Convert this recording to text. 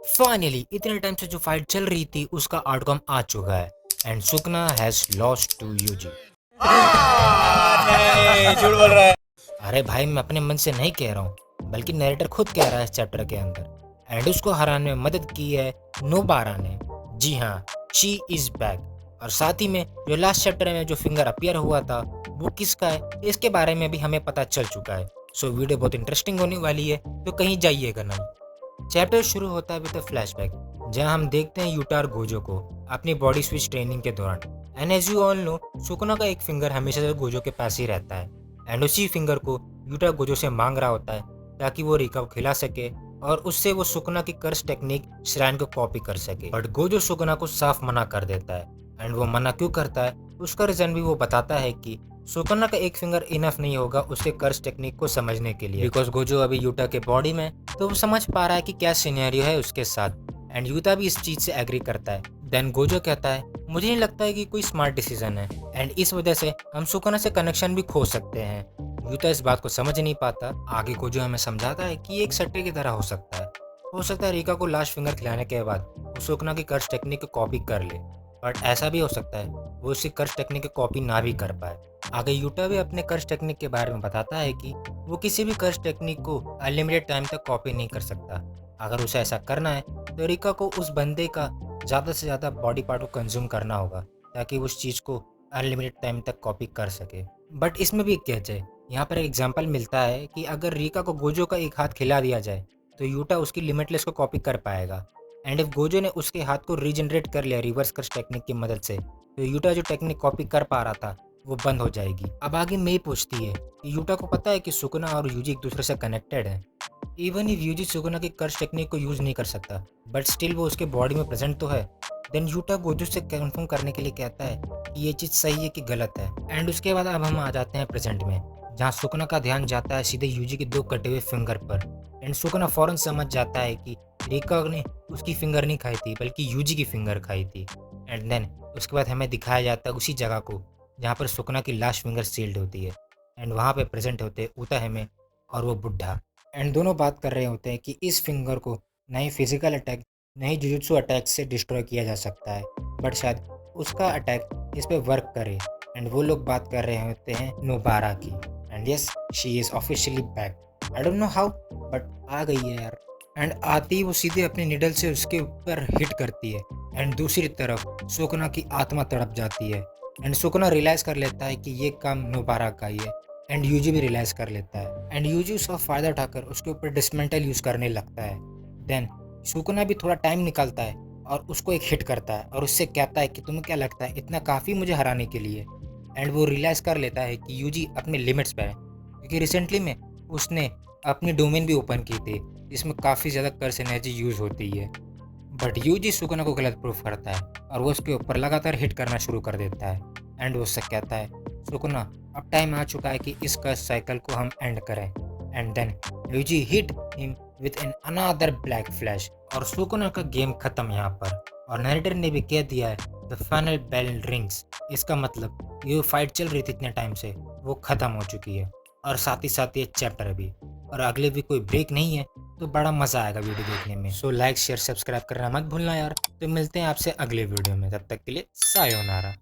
Finally इतने time से जो फाइट चल रही थी उसका आउटकम आ चुका है and Sukuna has lost to Yuji. नहीं, झूठ बोल रहा है। अरे भाई, मैं अपने मन से नहीं कह रहा हूँ, बल्कि नरेटर खुद कह रहा है इस चैप्टर के अंदर। एंड उसको हराने में मदद की है नोबारा ने। जी हाँ, शी इज बैक। और साथ ही में जो लास्ट चैप्टर में जो फिंगर अपीयर हुआ था वो किसका है, इसके बारे में भी हमें पता चल चुका है। सो वीडियो बहुत इंटरेस्टिंग होने वाली है, तो कहीं जाइएगा नहीं। चैप्टर शुरू होता है विद फ्लैशबैक, जहां हम देखते हैं यूटा और गोजो को अपनी बॉडी स्विच ट्रेनिंग के दौरान। And as you all know, Sukuna का एक फिंगर हमेशा से गोजो के पास ही रहता है एंड उसी फिंगर को यूटा गोजो से मांग रहा होता है ताकि वो रिका को खिला सके और उससे वो सुकुना की कर्स टेक्निक श्राइन को कॉपी कर सके। बट गोजो सुकुना को साफ मना कर देता है। एंड वो मना क्यों करता है उसका रीजन भी वो बताता है कि सुकुना का एक फिंगर इनफ नहीं होगा उसके कर्स टेक्निक को समझने के लिए, बिकॉज गोजो अभी यूटा के बॉडी में, तो वो समझ पा रहा है कि क्या सिनेरियो है उसके साथ। एंड यूटा भी इस चीज से एग्री करता है। देन गोजो कहता है, मुझे नहीं लगता है कि कोई स्मार्ट डिसीजन है एंड इस वजह से हम सुकुना से कनेक्शन भी खो सकते हैं। यूता इस बात को समझ नहीं पाता। आगे गोजो हमें समझाता है कि एक सट्टे की तरह हो सकता है रिका को लास्ट फिंगर खिलाने के बाद वो सुकुना की कर्स टेक्निक को कॉपी कर ले। बट ऐसा भी हो सकता है वो उसकी कर्स टेक्निक की कॉपी ना भी कर पाए। आगे यूटा भी अपने कर्स टेक्निक के बारे में बताता है कि वो किसी भी कर्स टेक्निक को अनलिमिटेड टाइम तक कॉपी नहीं कर सकता। अगर उसे ऐसा करना है तो रिका को उस बंदे का ज़्यादा से ज़्यादा बॉडी पार्ट को कंज्यूम करना होगा ताकि वो उस चीज़ को अनलिमिटेड टाइम तक कॉपी कर सके। बट इसमें भी एक कैच है। यहाँ पर एक एग्जांपल मिलता है कि अगर रिका को गोजो का एक हाथ खिला दिया जाए तो यूटा उसकी लिमिटलेस को कॉपी कर पाएगा। एंड इफ गोजो ने उसके हाथ को रीजनरेट कर लिया रिवर्स कर्स टेक्निक की मदद से, तो यूटा जो टेक्निक कॉपी कर पा रहा था वो बंद हो जाएगी। अब आगे मेई पूछती है कि यूटा को पता है कि सुकुना और यूजी एक दूसरे से कनेक्टेड है। इवन इफ यूजी सुकुना की कर्स टेक्निक को यूज नहीं कर सकता, बट स्टिल वो उसके बॉडी में प्रेजेंट तो है। देन यूटा गोजो से कंफर्म करने के लिए कहता है कि ये चीज़ सही है कि गलत है। एंड उसके बाद अब हम आ जाते हैं प्रेजेंट में, जहाँ सुकुना का ध्यान जाता है सीधे यूजी के दो कटे हुए फिंगर पर। एंड सुकुना फौरन समझ जाता है कि रिका ने उसकी फिंगर नहीं खाई थी बल्कि यूजी की फिंगर खाई थी। एंड देन उसके बाद हमें दिखाया जाता है उसी जगह को जहाँ पर सुकुना की लास्ट फिंगर सील्ड होती है। एंड वहाँ पे प्रेजेंट होते हैं उता हेमे और वो बुढ़ा। एंड दोनों बात कर रहे होते हैं कि इस फिंगर को ना ही फिजिकल अटैक ना ही जुजुत्सु अटैक से डिस्ट्रॉय किया जा सकता है, बट शायद उसका अटैक इस पे वर्क करे। एंड वो लोग बात कर रहे होते हैं नोबारा की। And yes, she is officially back. I don't know how, but आ गई है यार। एंड आती ही वो सीधे अपने निडल से उसके ऊपर हिट करती है। एंड दूसरी तरफ सुकुना की आत्मा तड़प जाती है। एंड सुकुना रियलाइज कर लेता है कि ये काम नोबारा का ही है। एंड यूजी भी रियलाइज कर लेता है। एंड यूजी उसका फायदा उठाकर उसके ऊपर डिसमेंटल यूज करने लगता है। देन सुकुना भी थोड़ा टाइम निकालता है और उसको एक हिट करता है और उससे कहता है कि तुम्हें क्या लगता है इतना काफ़ी मुझे हराने के लिए। एंड वो रियलाइज कर लेता है कि यूजी अपने लिमिट्स पे है, क्योंकि रिसेंटली में उसने अपनी डोमेन भी ओपन की थी जिसमें काफ़ी ज़्यादा कर्स एनर्जी यूज होती है। बट यूजी सुकुना को गलत प्रूफ करता है और वो उसके ऊपर लगातार हिट करना शुरू कर देता है। एंड वो उससे कहता है, सुकुना अब टाइम आ चुका है कि इस कर्स साइकिल को हम एंड करें। And then Yuji hit him with an another black flash और सुकुना का गेम खत्म यहाँ पर। और नरेटर ने भी कह दिया है द फाइनल बेल रिंग्स। इसका मतलब ये फाइट चल रही थी इतने टाइम से वो खत्म हो चुकी है और साथ ही साथ ये चैप्टर भी। और अगले भी कोई ब्रेक नहीं है, तो बड़ा मज़ा आएगा वीडियो देखने में। सो लाइक शेयर सब्सक्राइब करना मत भूलना यार। तो मिलते हैं आपसे अगले वीडियो में, तब तक के लिए सायोनारा।